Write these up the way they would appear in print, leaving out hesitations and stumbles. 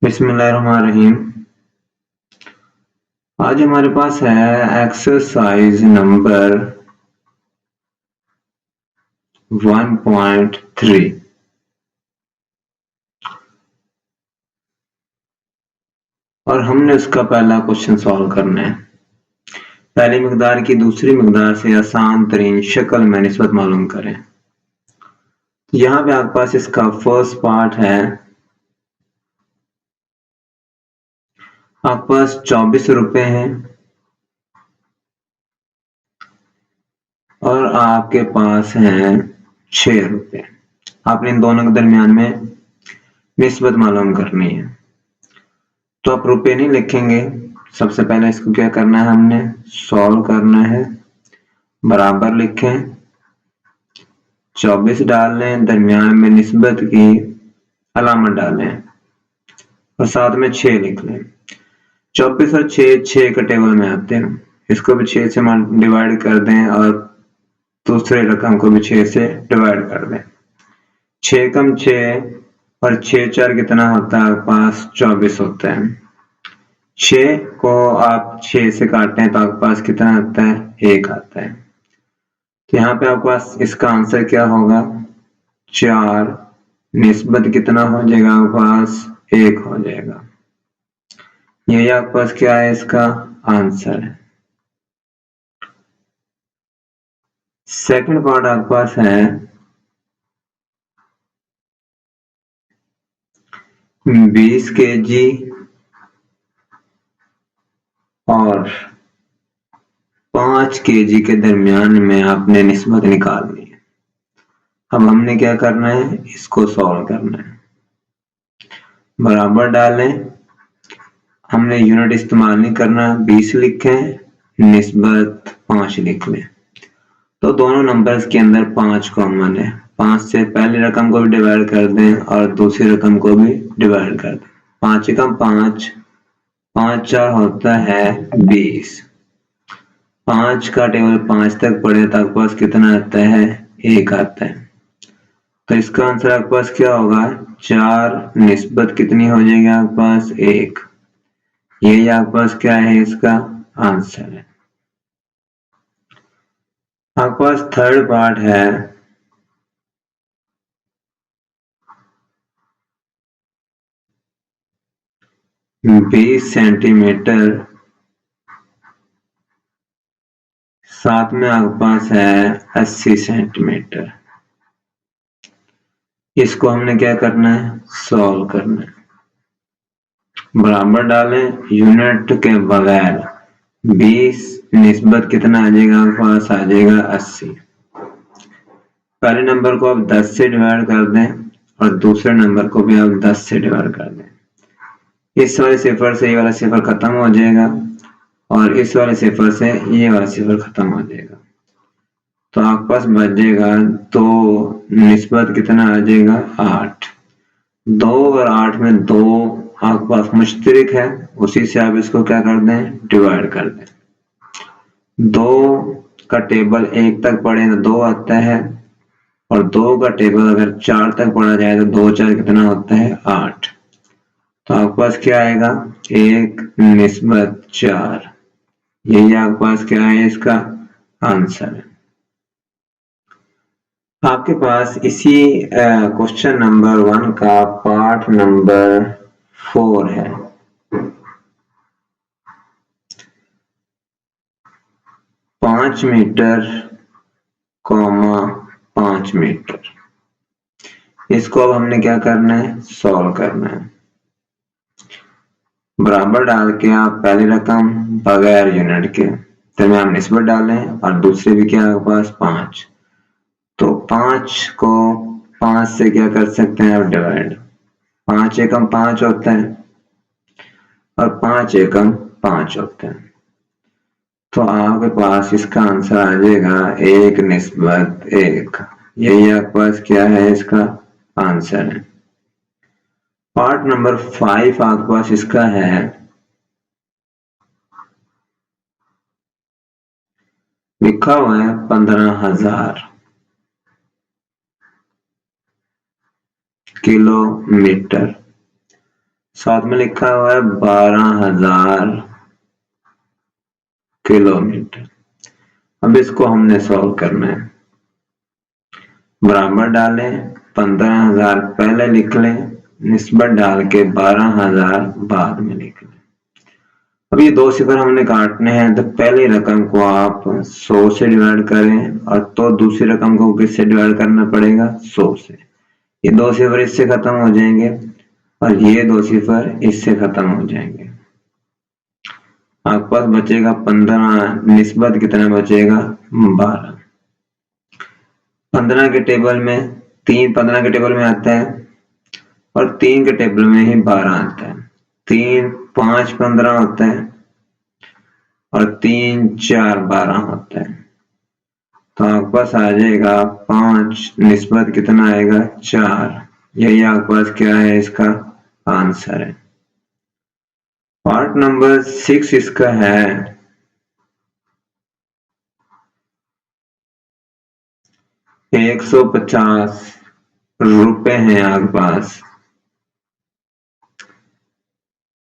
बिस्मिल्लाहिर्रहमानिर्रहीम। आज हमारे पास है एक्सरसाइज नंबर 1.3 और हमने उसका पहला क्वेश्चन सॉल्व करना है। पहली मिकदार की दूसरी मिकदार से आसान तरीन शक्ल में निस्बत मालूम करें। यहाँ पे आपके पास इसका फर्स्ट पार्ट है, आपके पास 24 रुपए हैं और आपके पास हैं 6 रुपए। आपने इन दोनों के दरमियान में निस्बत मालूम करनी है। तो आप रुपए नहीं लिखेंगे, सबसे पहले इसको क्या करना है, हमने सॉल्व करना है। बराबर लिखें, 24 डाल लें, दरमियान में निस्बत की अलामत डालें और साथ में 6 लिख लें। 24 और 6 का टेबल में आते हैं, इसको भी 6 से डिवाइड कर दें और दूसरे रकम को भी 6 से डिवाइड कर दें। 6 कम 6 और 6 4 कितना होता है, आपके पास 24 होता है। 6 को आप 6 से काटें तो आपके पास कितना आता है, 1 आता है। तो यहाँ पे आपके पास इसका आंसर क्या होगा, 4 निस्बत कितना हो जाएगा, आपके पास 1 हो जाएगा। यही आपके पास क्या है, इसका आंसर है। सेकंड पार्ट आपके पास है 20 kg और 5 kg के दरमियान में आपने निस्बत निकालनी है। अब हमने क्या करना है, इसको सॉल्व करना है। बराबर डालें, हमने यूनिट इस्तेमाल नहीं करना, 20 लिखें, निस्बत 5 लिख लें। तो दोनों नंबर्स के अंदर 5 कॉमन है, 5 से पहली रकम को भी डिवाइड कर दें और दूसरी रकम को भी डिवाइड कर दें। 5 एकम 5, 5 4 होता है 20। 5 का टेबल 5 तक पढ़े तो आपके पास कितना आता है, 1 आता है। तो इसका आंसर आपके पास क्या होगा, 4 निस्बत कितनी हो जाएगी, आपके पास 1। यही आपके पास क्या है, इसका आंसर है। आपके पास थर्ड पार्ट है 20 सेंटीमीटर, साथ में आपके पास है 80 सेंटीमीटर। इसको हमने क्या करना है, सॉल्व करना है। बराबर डालें, यूनिट के बगैर 20 निस्बत कितना आ जाएगा, आपके पास आ जाएगा 80। पहले नंबर को आप 10 से डिवाइड कर दें और दूसरे नंबर को भी आप 10 से डिवाइड कर दें। इस वाले सिफर से ये वाला सिफर खत्म हो जाएगा और इस वाले सिफर से ये वाला सिफर खत्म हो जाएगा। तो आपके पास बच जाएगा 2, निस्बत कितना आ जाएगा, 8। 2 और 8 में 2 आपके पास मुश्तरिक है, उसी से आप इसको क्या कर दें, डिवाइड कर दें। 2 का टेबल 1 तक पढ़े तो 2 आता है और 2 का टेबल अगर 4 तक पढ़ा जाए तो 2 4 कितना होता है, 8। तो आपके पास क्या आएगा, 1 निस्बत 4। यही आपके पास क्या है, इसका आंसर है। आपके पास इसी क्वेश्चन नंबर 1 का पार्ट नंबर 4 है। पाँच मीटर, 5 मीटर। इसको अब हमने क्या करना है, सॉल्व करना है। बराबर डाल के आप पहली रकम बगैर यूनिट के दरमियान निस्बत डालें और दूसरे भी क्या आपके पास 5। तो 5 को 5 से क्या कर सकते हैं, आप डिवाइड। 5 एकम 5 होता है और 5 एकम 5 होता है। तो आपके पास इसका आंसर आ जाएगा 1 निस्बत 1। यही आपके पास क्या है, इसका आंसर है। पार्ट नंबर 5 आपके पास इसका है लिखा हुआ है 15,000 किलोमीटर, साथ में लिखा हुआ है 12,000 किलोमीटर। अब इसको हमने सॉल्व करना है। बराबर डालें, 15,000 पहले लिख लें, निस्बत डाल के 12,000 बाद में लिख लें। अब ये दो सिफर हमने काटने हैं, तो पहली रकम को आप 100 से डिवाइड करें, और तो दूसरी रकम को किससे डिवाइड करना पड़ेगा? 100 से। ये दो सिफर इससे खत्म हो जाएंगे और ये दो सिफर इससे खत्म हो जाएंगे। आपके पास बचेगा 15, निस्बत कितना बचेगा? 12। 15 के टेबल में 3 15 के टेबल में आता है और 3 के टेबल में ही 12 आता है। 3 5 15 होता है और 3 4 12 होता है। तो आपके पास आ जाएगा 5, निस्बत कितना आएगा? 4। यही आपके पास क्या है? इसका आंसर है। पार्ट नंबर 6 इसका है 150 रुपए हैं आपके पास,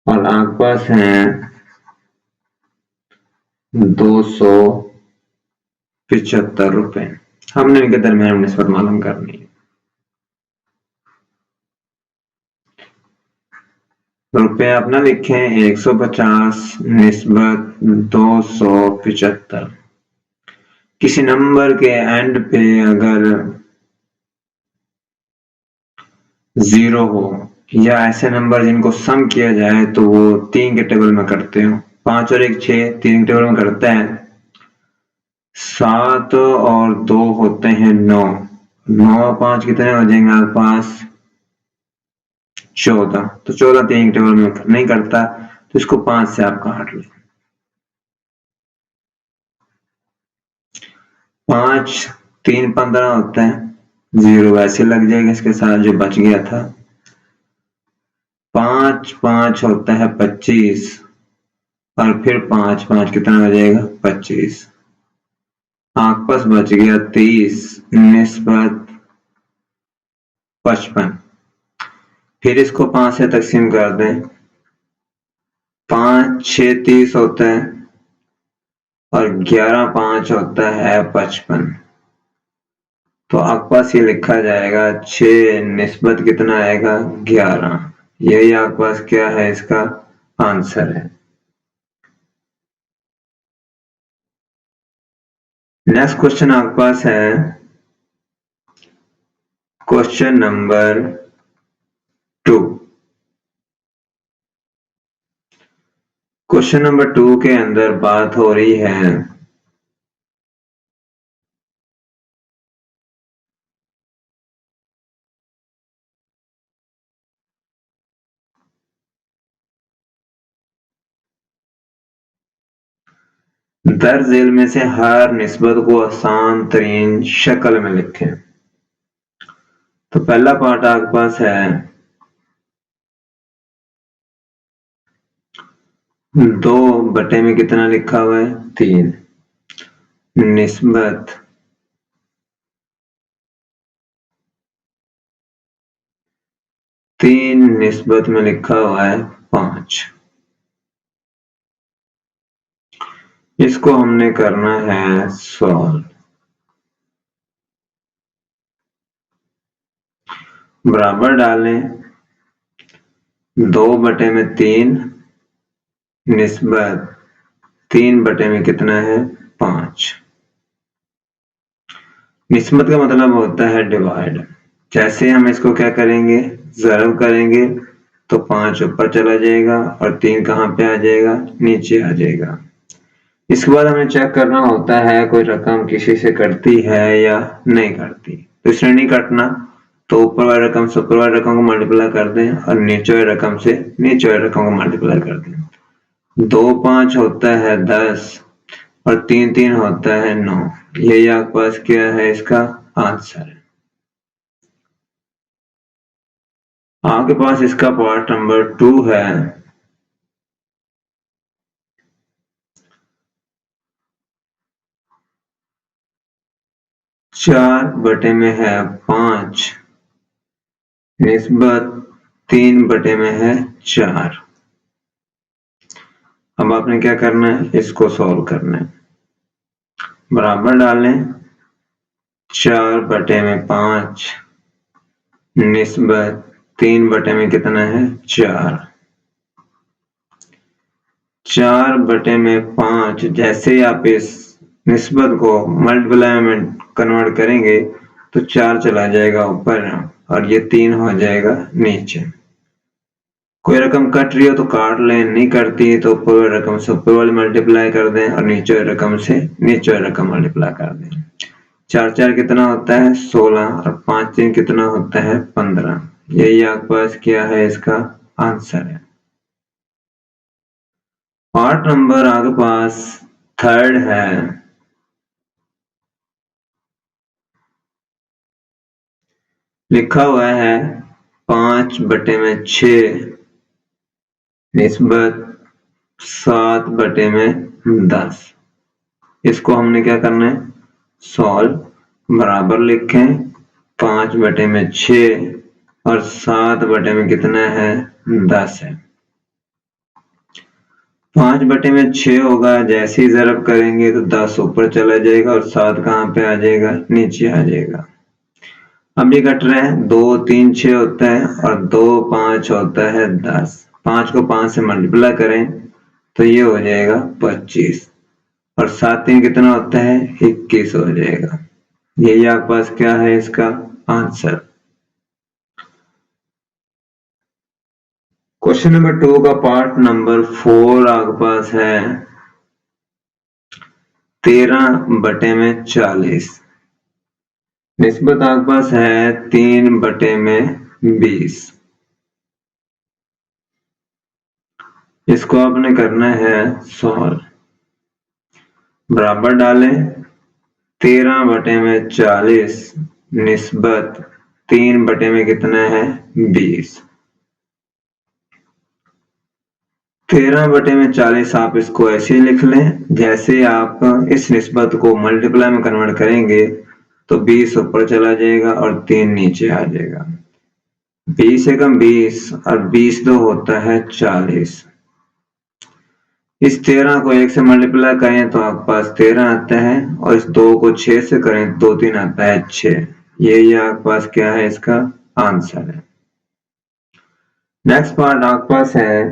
और आपके पास है 275 रुपए। हमने इनके दरमियान निस्बत मालूम करनी है। रुपए अपना लिखें 150 निस्बत 275। किसी नंबर के एंड पे अगर 0 हो या ऐसे नंबर जिनको सम किया जाए तो वो 3 के टेबल में करते हो। 5 और 1 6, 3 के टेबल में करता है। 7 और 2 होते हैं 9। 9 और 5 कितने हो जाएंगे आपके पास? 14। तो 14 3 के टेबल में नहीं करता, तो इसको 5 से आप काट लें। 5 3 15 होता है, 0 वैसे लग जाएगा इसके साथ जो बच गया था। 5 5 होता है 25, और फिर 5 5 कितना हो जाएगा? 25। आपके पास बच गया 30 निस्बत 55। फिर इसको 5 से तकसीम कर दें। 5 6 30 होता है और 11 5 होता है 55। तो आपके पास ये लिखा जाएगा 6 निस्बत कितना आएगा? 11। यही आपके पास क्या है? इसका आंसर है। नेक्स्ट क्वेश्चन आपके पास है क्वेश्चन नंबर 2। क्वेश्चन नंबर 2 के अंदर बात हो रही है दर्ज झेल में से हर निस्बत को आसान तरीन शक्ल में लिखें। तो पहला पार्ट आपके पास है 2 बटे में कितना लिखा हुआ है? 3 निस्बत 3 निस्बत में लिखा हुआ है 5। इसको हमने करना है सॉल्व। बराबर डालें, 2 बटे में 3 निस्बत 3 बटे में कितना है? 5। निस्बत का मतलब होता है डिवाइड। जैसे हम इसको क्या करेंगे? ज़रब करेंगे तो 5 ऊपर चला जाएगा और 3 कहाँ पे आ जाएगा? नीचे आ जाएगा। इसके बाद हमें चेक करना होता है कोई रकम किसी से कटती है या नहीं कटती। तो इसने नहीं कटना, तो ऊपर वाली रकम से ऊपर वाली रकम को मल्टीप्लाई कर दें और नीचे वाली रकम से नीचे वाली रकम को मल्टीप्लाई कर दें। 2 5 होता है 10 और 3 3 होता है 9। यही आपके पास क्या है? इसका आंसर है। आपके पास इसका पार्ट नंबर 2 है 4 बटे में है 5 निस्बत 3 बटे में है 4। अब आपने क्या करना है, इसको सॉल्व करना है। बराबर डालें 4 बटे में 5 निस्बत 3 बटे में कितना है 4। 4 बटे में 5, जैसे ही आप इस निस्बत को मल्टीप्लाई में कन्वर्ट करेंगे तो 4 चला जाएगा ऊपर और ये 3 हो जाएगा नीचे। कोई रकम कट रही हो तो काट लें, नहीं कटती तो ऊपर वाली रकम से ऊपर वाली मल्टीप्लाई कर दें और नीचे वाली रकम से नीचे वाली रकम मल्टीप्लाई कर दें। 4 4 कितना होता है 16 और 5 3 कितना होता है 15। यही आपके पास क्या है, इसका आंसर है। पार्ट नंबर आपके पास 3rd है। लिखा हुआ है 5 बटे में 6 निस्बत 7 बटे में 10। इसको हमने क्या करना है, सॉल्व। बराबर लिखें 5 बटे में 6 और 7 बटे में कितना है 10 है। 5 बटे में 6 होगा, जैसे ही ज़रब करेंगे तो 10 ऊपर चला जाएगा और 7 कहाँ पे आ जाएगा, नीचे आ जाएगा। अब ये कट रहे हैं 2 3 6 होता है और 2 5 होता है 10। 5 को 5 से मल्टीप्लाई करें तो ये हो जाएगा 25 और 7 3 कितना होता है 21 हो जाएगा। यही आपके पास क्या है, इसका आंसर। क्वेश्चन नंबर 2 का पार्ट नंबर 4 आपके पास है 13 बटे में 40 निस्बत आपके पास है 3 बटे में 20। इसको आपने करना है सॉल्व। बराबर डालें 13 बटे में 40 निस्बत 3 बटे में कितना है 20। 13 बटे में 40 आप इसको ऐसे ही लिख लें, जैसे आप इस निस्बत को मल्टीप्लाई में कन्वर्ट करेंगे तो 20 ऊपर चला जाएगा और 3 नीचे आ जाएगा। 20 से कम 20 और 20 दो होता है 40। इस 13 को 1 से मल्टीप्लाई करें तो आपके पास 13 आता है और इस 2 को 6 से करें 2 3 आता है 6। यही आपके पास क्या है, इसका आंसर है। नेक्स्ट पार्ट आपके पास है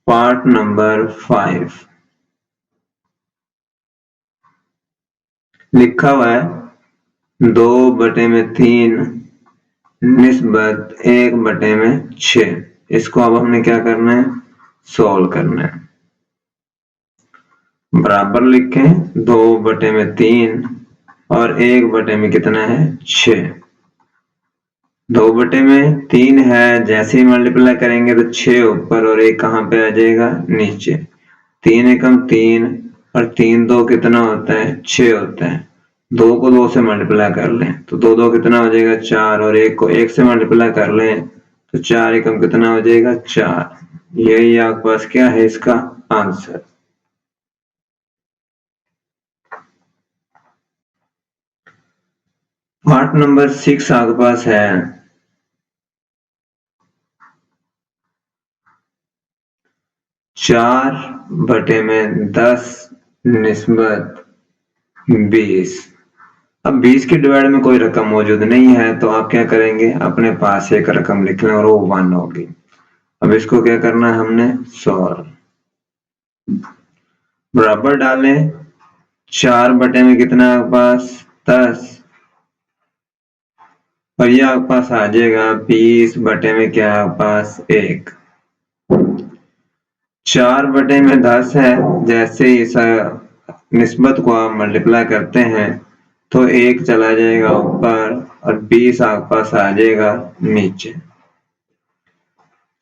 पार्ट नंबर 5। लिखा हुआ है 2 बटे में 3 निस्बत 1 बटे में 6। इसको अब हमने क्या करना है, सॉल्व करना है। बराबर लिखें 2 बटे में 3 और 1 बटे में कितना है 6। 2 बटे में 3 है, जैसे ही मल्टीप्लाई करेंगे तो 6 ऊपर और 1 कहाँ पे आ जाएगा, नीचे। 3 एकम 3 और 3 2 कितना होता है 6 होता है। 2 को 2 से मल्टीप्लाई कर लें तो 2 2 कितना हो जाएगा 4 और 1 को 1 से मल्टीप्लाई कर लें तो 4 एकम कितना हो जाएगा 4। यही आपके पास क्या है, इसका आंसर। पार्ट नंबर 6 आपके पास है 4 बटे में 10 निस्बत 20। अब 20 के डिवाइड में कोई रकम मौजूद नहीं है तो आप क्या करेंगे, अपने पास एक रकम लिख लें और वो 1 होगी। अब इसको क्या करना है, हमने सॉल्व। बराबर डालें 4 बटे में कितना है आपके पास 10 और ये आपके पास आ जाएगा 20 बटे में क्या है आपके पास 1। 4 बटे में 10 है, जैसे ही इस निस्बत को आप मल्टीप्लाई करते हैं तो 1 चला जाएगा ऊपर और 20 आपके पास आ जाएगा नीचे।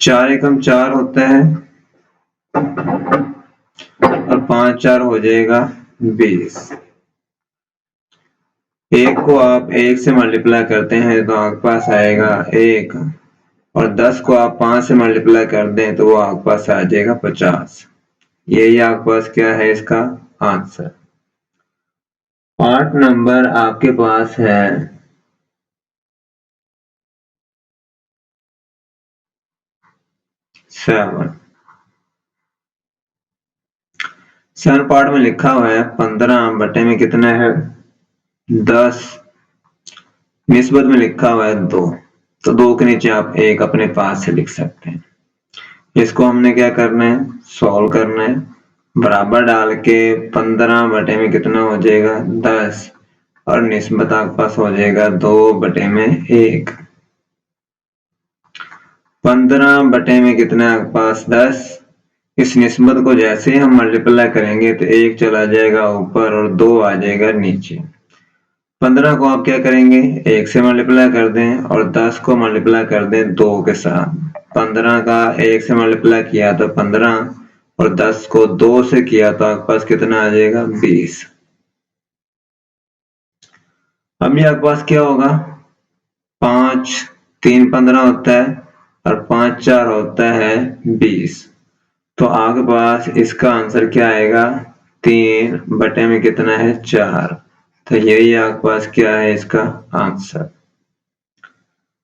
4 एकम 4 होता है और 5 4 हो जाएगा 20। 1 को आप 1 से मल्टीप्लाई करते हैं तो आपके पास आएगा 1 और 10 को आप 5 से मल्टीप्लाई कर दें तो वो आपके पास आ जाएगा 50। यही आपके पास क्या है, इसका आंसर। पार्ट नंबर आपके पास है 7 पार्ट में लिखा हुआ है 15 बटे में कितना है 10, निस्बत में लिखा हुआ है 2, तो 2 के नीचे आप 1 अपने पास से लिख सकते हैं। इसको हमने क्या करना है, सॉल्व करना है। बराबर डाल के 15 बटे में कितना हो जाएगा 10 और निस्बत आपके पास हो जाएगा 2 बटे में 1। 15 बटे में कितना आपके पास 10, इस निस्बत को जैसे ही हम मल्टीप्लाई करेंगे तो 1 चला जाएगा ऊपर और 2 आ जाएगा नीचे। 15 को आप क्या करेंगे 1 से मल्टीप्लाई कर दें और 10 को मल्टीप्लाई कर दें 2 के साथ। 15 का 1 से मल्टीप्लाई किया तो 15 और 10 को 2 से किया तो आपके पास कितना आ जाएगा 20। अब ये आपके पास क्या होगा 5 3 15 होता है और 5 4 होता है 20, तो आपके पास इसका आंसर क्या आएगा 3 बटे में कितना है 4, तो यही आपके पास क्या है इसका आंसर।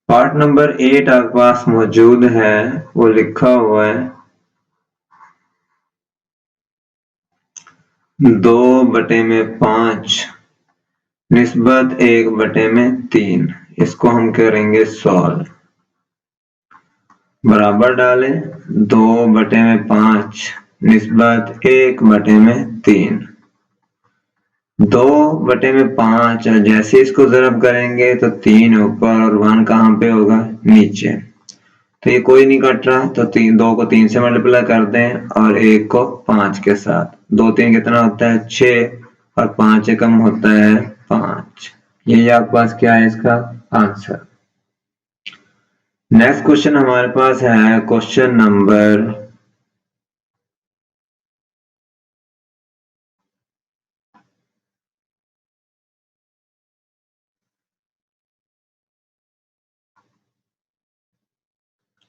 पार्ट नंबर 8 आपके पास मौजूद है, वो लिखा हुआ है 2 बटे में 5 निस्बत 1 बटे में 3। इसको हम करेंगे सॉल्व। बराबर डालें 2 बटे में 5 निस्बत 1 बटे में 3। 2 बटे में 5 जैसे इसको ज़रब करेंगे तो 3 ऊपर और 1 कहाँ पे होगा नीचे, तो ये कोई नहीं कट रहा तो 2 को 3 से मल्टीप्लाई कर दें और 1 को 5 के साथ। 2 3 कितना होता है 6 और 5 से कम होता है 5। यही आपके पास क्या है इसका आंसर। नेक्स्ट क्वेश्चन हमारे पास है क्वेश्चन नंबर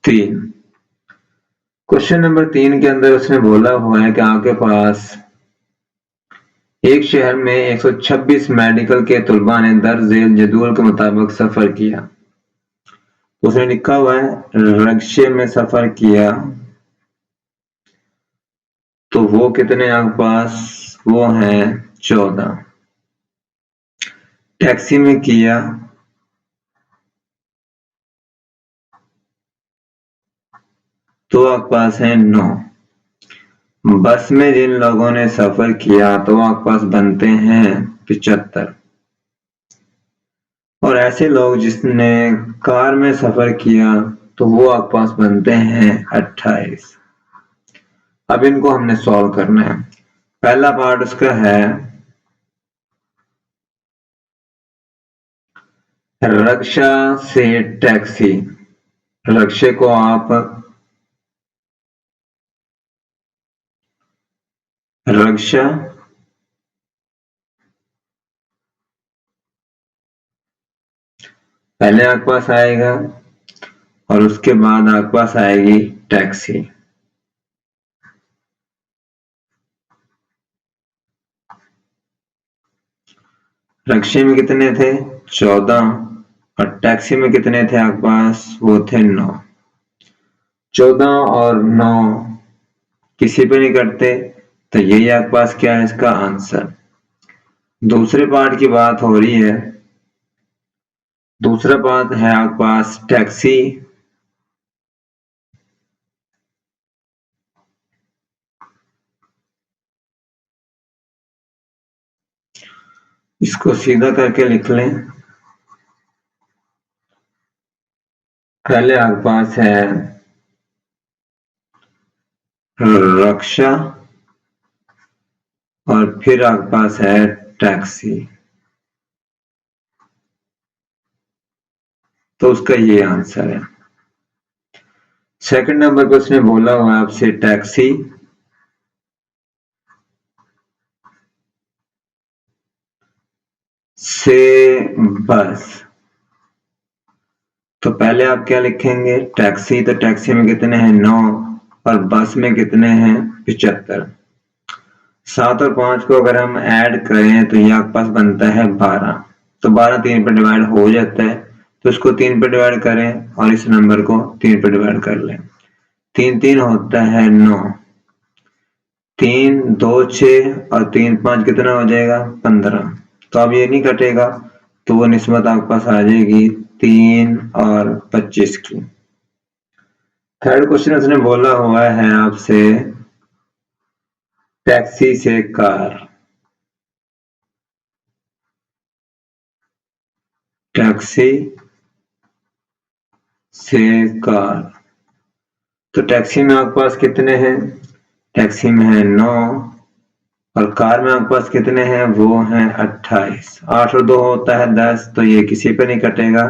3। क्वेश्चन नंबर 3 के अंदर उसने बोला हुआ है कि आपके पास एक शहर में 126 मेडिकल के तलबा ने दर्ज झेल जदूल के मुताबिक सफर किया। उसने लिखा हुआ है रिक्शे में सफर किया तो वो कितने आपके पास, वो है 14। टैक्सी में किया तो आपके पास है 9। बस में जिन लोगों ने सफर किया तो आपके पास बनते हैं 75। और ऐसे लोग जिसने कार में सफर किया तो वो आपके पास बनते हैं 28। अब इनको हमने सॉल्व करना है। पहला पार्ट उसका है रिक्शा से टैक्सी। रिक्शे को आप रिक्शा पहले आपके पास आएगा और उसके बाद आपके पास आएगी टैक्सी। रिक्शे में कितने थे 14 और टैक्सी में कितने थे आपके पास, वो थे 9। 14 और 9 किसी पे नहीं कटते, तो यही आपके पास क्या है इसका आंसर। दूसरे पार्ट की बात हो रही है। दूसरा पार्ट है आपके पास टैक्सी। इसको सीधा करके लिख लें। पहले आपके पास है रिक्शा और फिर आपके पास है टैक्सी, तो उसका ये आंसर है। सेकंड नंबर पर उसने बोला हुआ आपसे टैक्सी से बस, तो पहले आप क्या लिखेंगे टैक्सी, तो टैक्सी में कितने हैं 9 और बस में कितने हैं 75। 7 और 5 को अगर हम ऐड करें तो ये आपके पास बनता है 12, तो 12 3 पे डिवाइड हो जाता है, तो इसको 3 पे डिवाइड करें और इस नंबर को 3 पे डिवाइड कर लें। 3 3 होता है 9, 3 2 6 और 3 5 कितना हो जाएगा 15। तो अब ये नहीं कटेगा, तो वो निस्बत आपके पास आ जाएगी 3 और 25 की। थर्ड क्वेश्चन उसने बोला हुआ है आपसे टैक्सी से कार, टैक्सी से कार। तो टैक्सी में आपके पास कितने हैं, टैक्सी में है 9 और कार में आपके पास कितने हैं, वो हैं 28। 8 और 2 होता है 10, तो ये किसी पे नहीं कटेगा।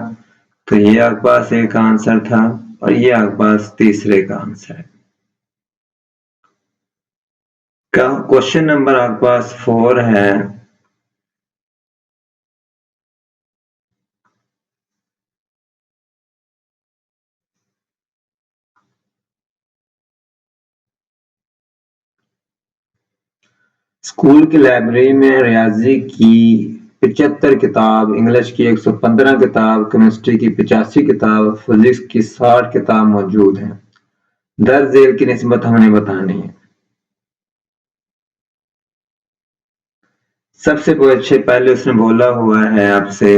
तो ये आपके पास एक आंसर था और ये आपके पास तीसरे का आंसर है। क्वेश्चन नंबर आपके पास 4 है, स्कूल की लाइब्रेरी में रियाजी की 75 किताब, इंग्लिश की 115 किताब, केमिस्ट्री की 85 किताब, फिजिक्स की 60 किताब मौजूद हैं। दर्ज झेल की निस्बत हमें बतानी है। सबसे अच्छे पहले उसने बोला हुआ है आपसे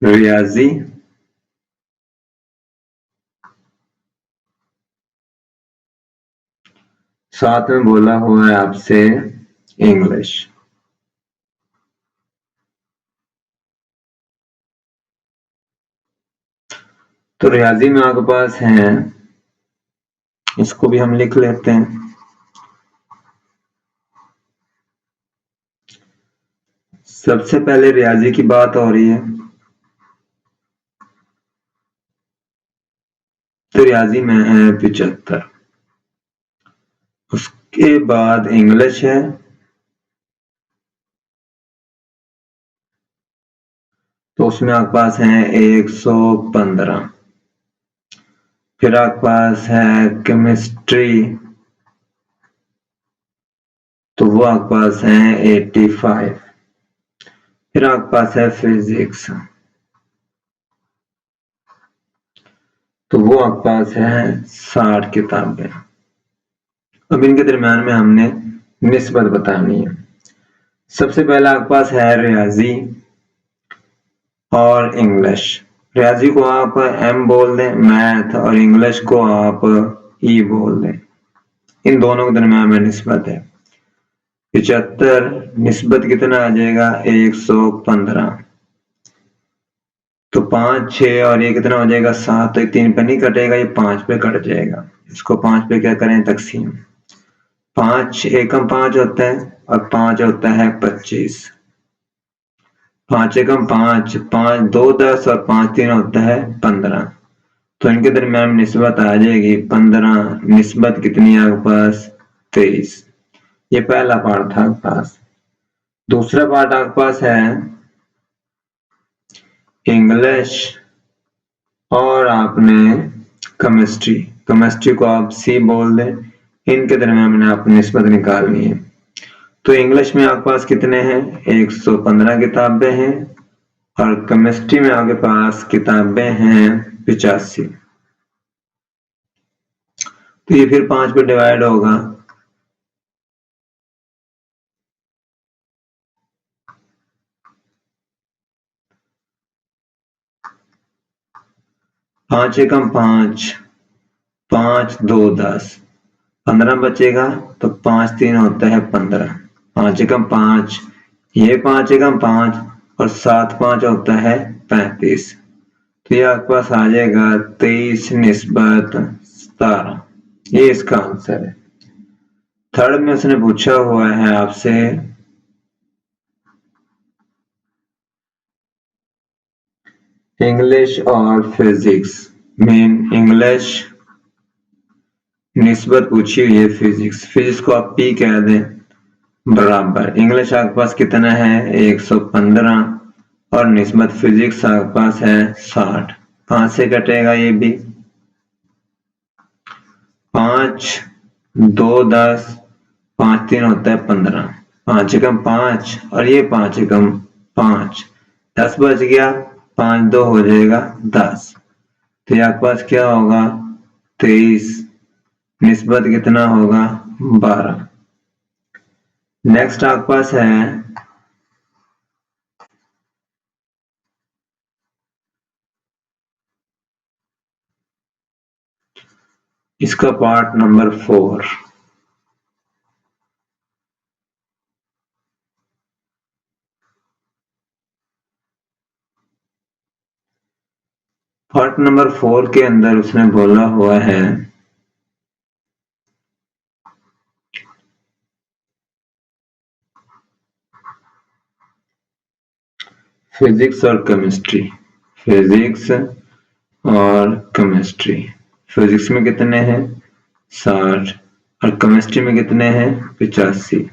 रियाजी, साथ में बोला हुआ है आपसे इंग्लिश। तो रियाजी में आपके पास है, इसको भी हम लिख लेते हैं। सबसे पहले रियाजी की बात हो रही है, तो रियाजी में है 75। उसके बाद इंग्लिश है, तो उसमें आपके पास है 115। फिर आपके पास है केमिस्ट्री, तो वो आपके पास है 85। फिर आपके पास है फिजिक्स, तो वो आपके पास है 60 किताबें। अब इनके दरम्यान में हमने निस्बत बतानी है। सबसे पहला आपके पास है रियाजी और इंग्लिश। रियाजी को आप एम बोल दें, मैथ और इंग्लिश को आप ई बोल दें। इन दोनों के दरम्यान में निस्बत है 75, निस्बत कितना आ जाएगा 115। तो 5 6 और ये कितना हो जाएगा 7, तो 3 पे नहीं कटेगा, ये 5 पे कट जाएगा। इसको 5 पे क्या करें तकसीम, 5 एकम 5 होता है और 5 होता है 25। 5 एकम 5, 5 2 10 और 5 3 होता है 15। तो इनके दरम्यान निस्बत आ जाएगी 15। निस्बत कितनी है आपके पास 23। ये पहला पार्ट था आपके पास। दूसरा पार्ट आपके पास है इंग्लिश और आपने केमिस्ट्री। केमिस्ट्री को आप सी बोल दें। इनके दरम्यान में आपको निस्बत निकालनी है। तो इंग्लिश में आपके पास कितने हैं 115 किताबें हैं और केमिस्ट्री में आपके पास किताबें हैं 85। तो ये फिर 5 पे डिवाइड होगा। पांच एकम 5, 5 2 10, 15 बचेगा, तो 5 3 होता है 15। 5 एकम 5, ये 5 एकम 5 और 7 5 होता है 35। तो ये आपके पास आ जाएगा 23 निस्बत 17। ये इसका आंसर है। थर्ड में उसने पूछा हुआ है आपसे इंग्लिश और फिजिक्स। मेन इंग्लिश, निस्बत पूछी हुई है फिजिक्स। फिजिक्स को आप पी कह दें, बराबर इंग्लिश आपके पास कितना है 115 और निस्बत फिजिक्स आपके पास है 60। 5 से कटेगा ये भी, 5 2 10, 5 3 होता है 15। 5 एकम 5 और ये 5 एकम 5, 10 बच गया, 5 2 हो जाएगा 10। तो ये आपके पास क्या होगा 23 निस्बत कितना होगा 12। नेक्स्ट आपके पास है इसका पार्ट नंबर 4। पार्ट नंबर 4 के अंदर उसने बोला हुआ है फिजिक्स और केमिस्ट्री। फिजिक्स और केमिस्ट्री। फिजिक्स में कितने हैं 60 और केमिस्ट्री में कितने हैं 85।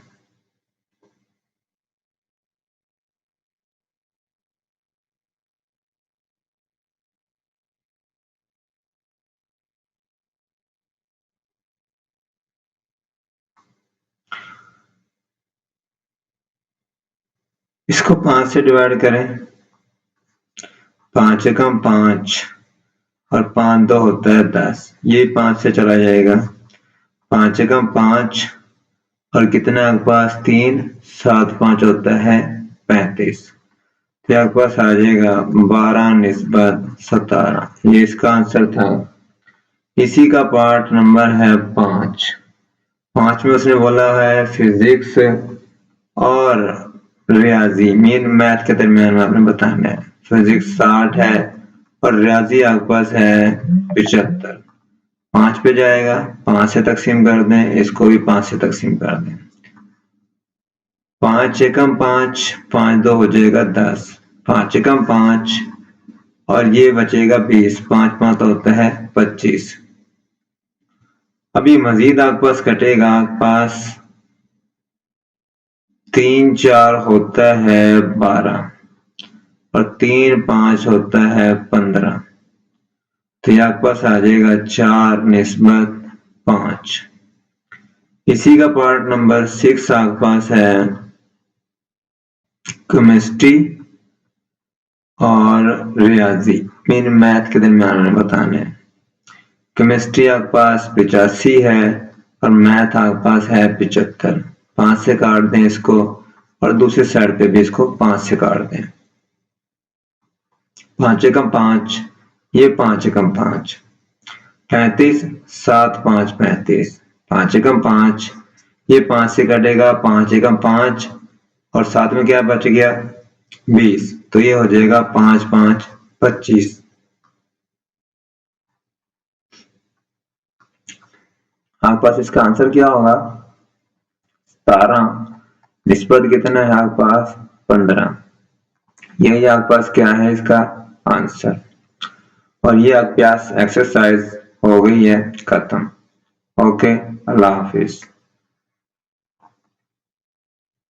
इसको 5 से डिवाइड करें, 5 एकम 5 और 5 2 होता है 10, ये 5 से चला जाएगा, 5 एकम 5 और कितना आपके पास 3 7 5 होता है 35। तो आपके पास आ जाएगा 12 निस्बत 17, ये इसका आंसर था। इसी का पार्ट नंबर है 5। 5 में उसने बोला है फिजिक्स और रियाजी मीन मैथ के दरमियान में आपने बताना है। फिजिक्स 60 है और रियाजी आपके पास है 75। 5 पे जाएगा, 5 से तकसीम कर दें, इसको भी 5 से तकसीम कर दें, 5 एकम 5 5 2 हो जाएगा 10, 5 एकम 5 और ये बचेगा 20, 5 5 होता है 25। अभी मजीद आपके पास कटेगा, आपके पास 3 4 होता है 12 और 3 5 होता है 15। तो ये आपके पास आ जाएगा 4 निस्बत 5। इसी का पार्ट नंबर 6 आपके पास है केमिस्ट्री और रियाजी मीन मैथ के दरमियान में बताने हैं। केमिस्ट्री आपके पास 85 है और मैथ आपके पास है 75। 5 से काट दें इसको और दूसरी साइड पे भी इसको 5 से काट दें, 5 एकम 5, ये 5 एकम 5, 35 7 5 35, 5 एकम 5, ये 5 से कटेगा, 5 एकम 5 और साथ में क्या बच गया 20, तो ये हो जाएगा 5 5 25। आपके पास इसका आंसर क्या होगा 17 निस्बत कितना है आपके पास 15। यही आपके पास क्या है इसका आंसर। और ये आपके पास एक्सरसाइज हो गई है खत्म। ओके, अल्लाह हाफिज।